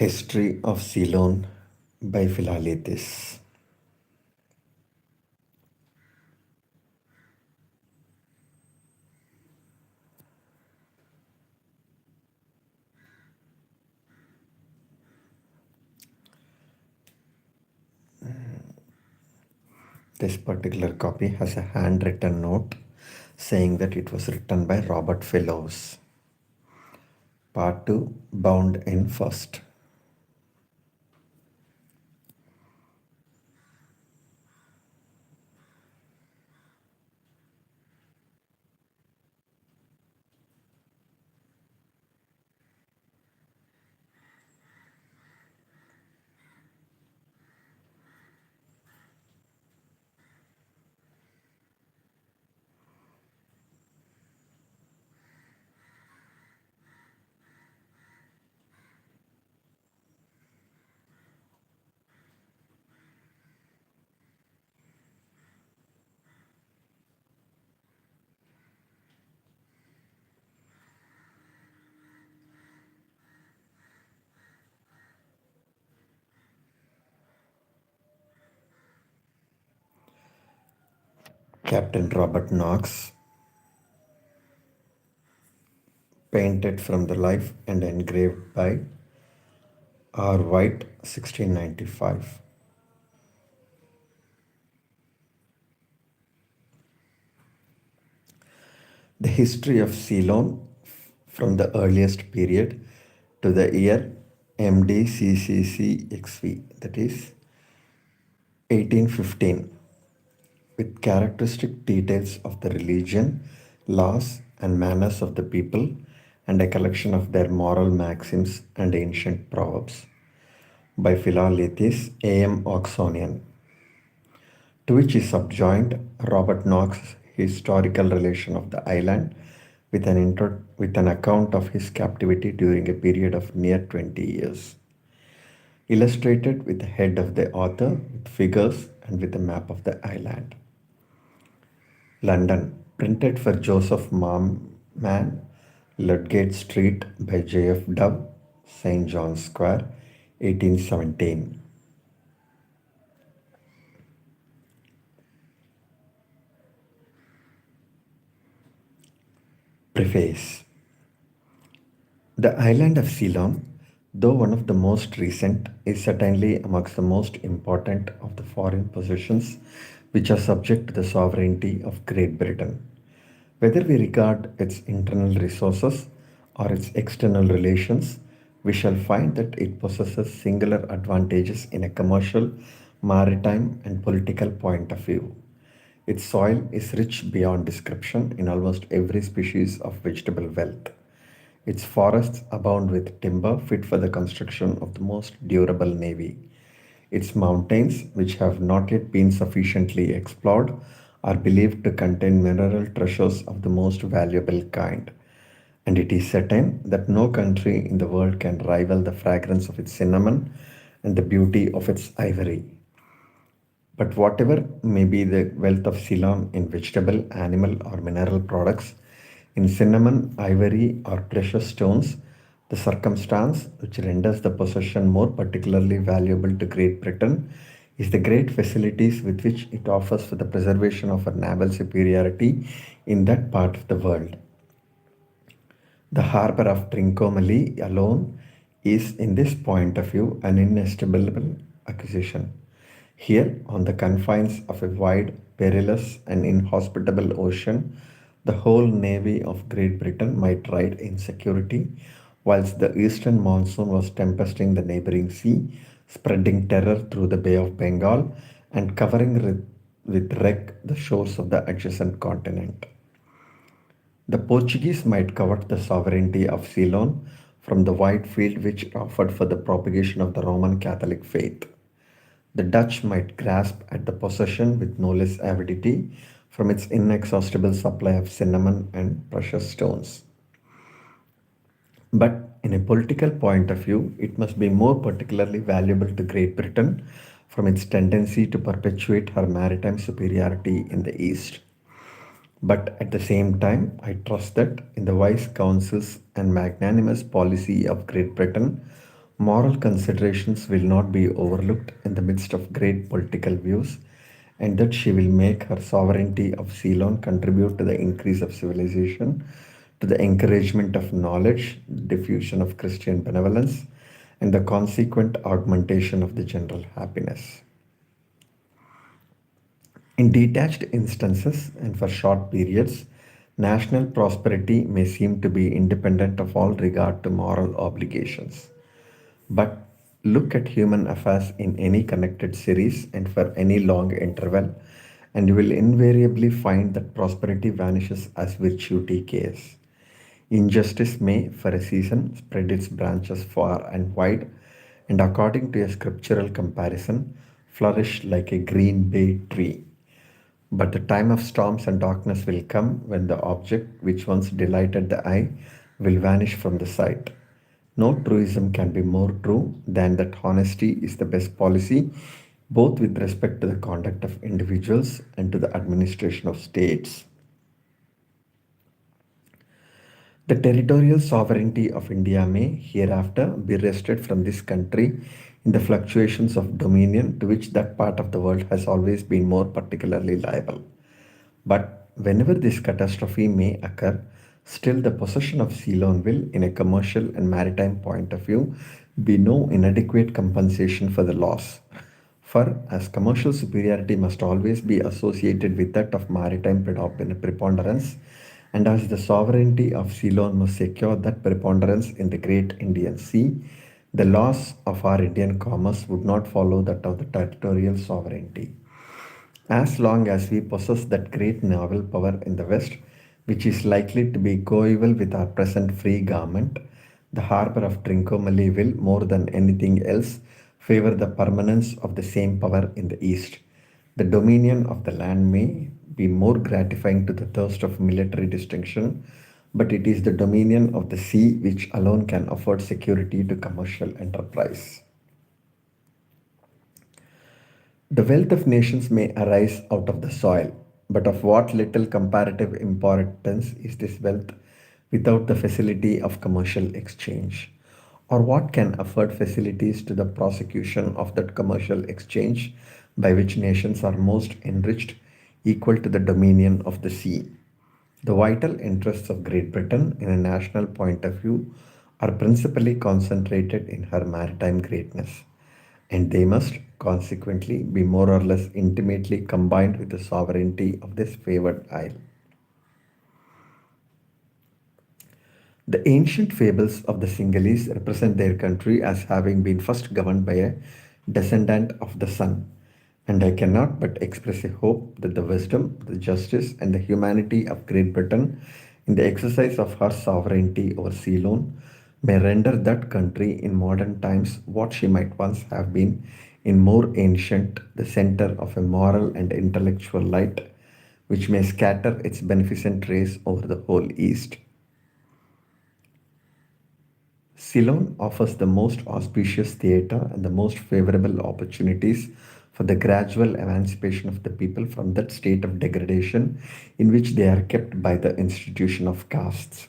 History of Ceylon by Philalethes. This particular copy has a handwritten note saying that it was written by Robert Fellows. Part 2, bound in first. Captain Robert Knox, painted from the life and engraved by R. White, 1695. The history of Ceylon from the earliest period to the year MDCCCXV, that is 1815, with characteristic details of the religion, laws, and manners of the people, and a collection of their moral maxims and ancient proverbs, by Philalethes A.M. Oxonian, to which is subjoined Robert Knox's historical relation of the island with an account of his captivity during a period of near 20 years, illustrated with the head of the author, with figures, and with a map of the island. London, printed for Joseph Mann, Ludgate Street by J. F. Dove, St. John's Square, 1817. Preface. The island of Ceylon, though one of the most recent, is certainly amongst the most important of the foreign possessions which are subject to the sovereignty of Great Britain. Whether we regard its internal resources or its external relations, we shall find that it possesses singular advantages in a commercial, maritime, and political point of view. Its soil is rich beyond description in almost every species of vegetable wealth. Its forests abound with timber fit for the construction of the most durable navy. Its mountains, which have not yet been sufficiently explored, are believed to contain mineral treasures of the most valuable kind. And it is certain that no country in the world can rival the fragrance of its cinnamon and the beauty of its ivory. But whatever may be the wealth of Ceylon in vegetable, animal, or mineral products, in cinnamon, ivory, or precious stones, the circumstance which renders the possession more particularly valuable to Great Britain is the great facilities with which it offers for the preservation of her naval superiority in that part of the world. The harbor of Trincomalee alone is, in this point of view, an inestimable acquisition. Here, on the confines of a wide, perilous, and inhospitable ocean, the whole navy of Great Britain might ride in security, whilst the eastern monsoon was tempesting the neighboring sea, spreading terror through the Bay of Bengal, and covering with wreck the shores of the adjacent continent. The Portuguese might covet the sovereignty of Ceylon from the wide field which it offered for the propagation of the Roman Catholic faith. The Dutch might grasp at the possession with no less avidity from its inexhaustible supply of cinnamon and precious stones. But in a political point of view, it must be more particularly valuable to Great Britain from its tendency to perpetuate her maritime superiority in the East. But at the same time, I trust that in the wise counsels and magnanimous policy of Great Britain, Moral considerations will not be overlooked in the midst of great political views, and that she will make her sovereignty of Ceylon contribute to the increase of civilization, to the encouragement of knowledge, diffusion of Christian benevolence, and the consequent augmentation of the general happiness. In detached instances and for short periods, national prosperity may seem to be independent of all regard to moral obligations. But look at human affairs in any connected series and for any long interval, and you will invariably find that prosperity vanishes as virtue decays. Injustice may, for a season, spread its branches far and wide, and according to a scriptural comparison, flourish like a green bay tree. But the time of storms and darkness will come when the object which once delighted the eye will vanish from the sight. No truism can be more true than that honesty is the best policy, both with respect to the conduct of individuals and to the administration of states. The territorial sovereignty of India may hereafter be wrested from this country in the fluctuations of dominion to which that part of the world has always been more particularly liable. But whenever this catastrophe may occur, still the possession of Ceylon will, in a commercial and maritime point of view, be no inadequate compensation for the loss. For as commercial superiority must always be associated with that of maritime preponderance, and as the sovereignty of Ceylon must secure that preponderance in the great Indian Sea, the loss of our Indian commerce would not follow that of the territorial sovereignty. As long as we possess that great naval power in the West, which is likely to be coeval with our present free government, the harbor of Trincomalee will, more than anything else, favor the permanence of the same power in the East. The dominion of the land may be more gratifying to the thirst of military distinction, but it is the dominion of the sea which alone can afford security to commercial enterprise. The wealth of nations may arise out of the soil, but of what little comparative importance is this wealth without the facility of commercial exchange? Or what can afford facilities to the prosecution of that commercial exchange by which nations are most enriched, equal to the dominion of the sea? The vital interests of Great Britain, in a national point of view, are principally concentrated in her maritime greatness, and they must consequently be more or less intimately combined with the sovereignty of this favored isle. The ancient fables of the Sinhalese represent their country as having been first governed by a descendant of the sun, and I cannot but express a hope that the wisdom, the justice, and the humanity of Great Britain in the exercise of her sovereignty over Ceylon may render that country in modern times what she might once have been in more ancient, the center of a moral and intellectual light which may scatter its beneficent rays over the whole East. Ceylon offers the most auspicious theatre and the most favorable opportunities for the gradual emancipation of the people from that state of degradation in which they are kept by the institution of castes.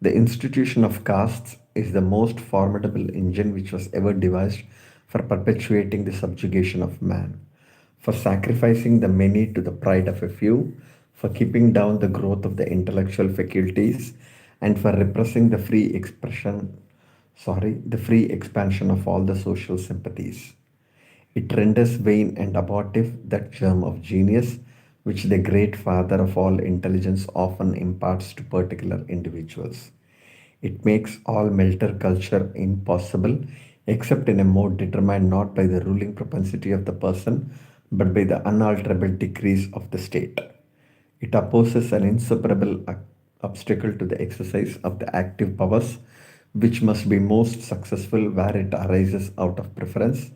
The institution of castes is the most formidable engine which was ever devised for perpetuating the subjugation of man, for sacrificing the many to the pride of a few, for keeping down the growth of the intellectual faculties, and for repressing the free expansion of all the social sympathies. It renders vain and abortive that germ of genius which the great father of all intelligence often imparts to particular individuals. It makes all melter culture impossible, except in a mode determined not by the ruling propensity of the person, but by the unalterable decrees of the state. It opposes an insuperable obstacle to the exercise of the active powers, which must be most successful where it arises out of preference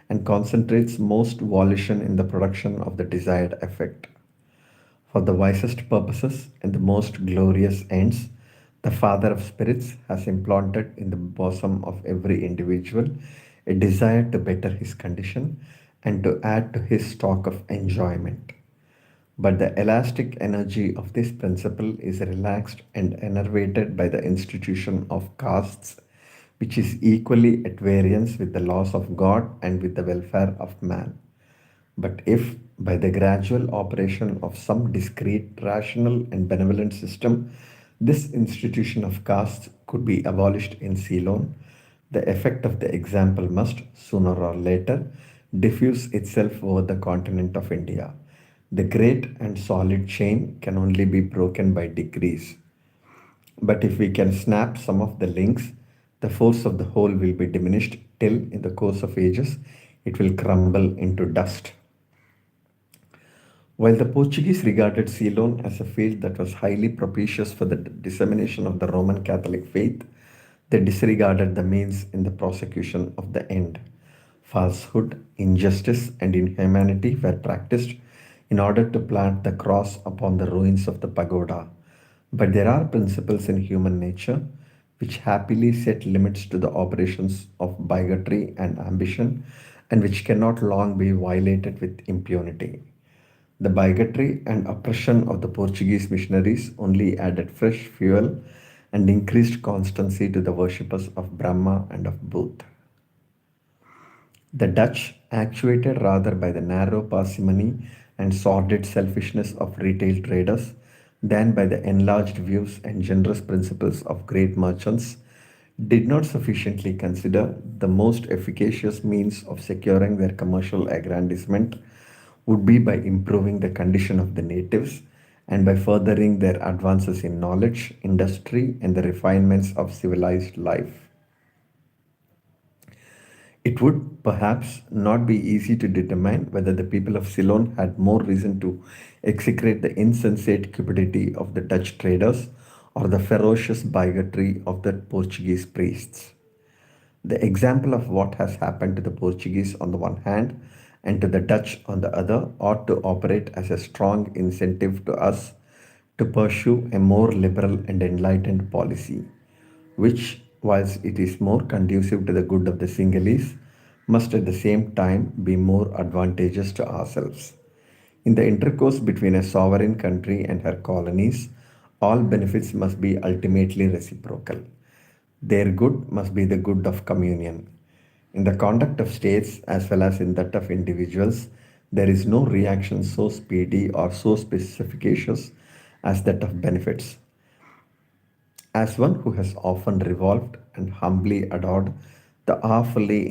and concentrates most volition in the production of the desired effect. For the wisest purposes and the most glorious ends, the Father of Spirits has implanted in the bosom of every individual a desire to better his condition and to add to his stock of enjoyment. But the elastic energy of this principle is relaxed and enervated by the institution of castes, which is equally at variance with the laws of God and with the welfare of man. But if, by the gradual operation of some discrete, rational, and benevolent system, this institution of castes could be abolished in Ceylon, the effect of the example must, sooner or later, diffuse itself over the continent of India. The great and solid chain can only be broken by degrees. But if we can snap some of the links, the force of the whole will be diminished till, in the course of ages, it will crumble into dust. While the Portuguese regarded Ceylon as a field that was highly propitious for the dissemination of the Roman Catholic faith, they disregarded the means in the prosecution of the end. Falsehood, injustice, and inhumanity were practiced in order to plant the cross upon the ruins of the pagoda. But there are principles in human nature which happily set limits to the operations of bigotry and ambition, and which cannot long be violated with impunity. The bigotry and oppression of the Portuguese missionaries only added fresh fuel and increased constancy to the worshippers of Brahma and of Booth. The Dutch, actuated rather by the narrow parsimony and sordid selfishness of retail traders than by the enlarged views and generous principles of great merchants, did not sufficiently consider the most efficacious means of securing their commercial aggrandizement would be by improving the condition of the natives and by furthering their advances in knowledge, industry, and the refinements of civilized life. It would perhaps not be easy to determine whether the people of Ceylon had more reason to execrate the insensate cupidity of the Dutch traders or the ferocious bigotry of the Portuguese priests. The example of what has happened to the Portuguese on the one hand and to the Dutch on the other ought to operate as a strong incentive to us to pursue a more liberal and enlightened policy, which, whilst it is more conducive to the good of the Sinhalese, must at the same time be more advantageous to ourselves. In the intercourse between a sovereign country and her colonies, all benefits must be ultimately reciprocal. Their good must be the good of communion. In the conduct of states as well as in that of individuals, there is no reaction so speedy or so efficacious as that of benefits. As one who has often revolved and humbly adored the awfully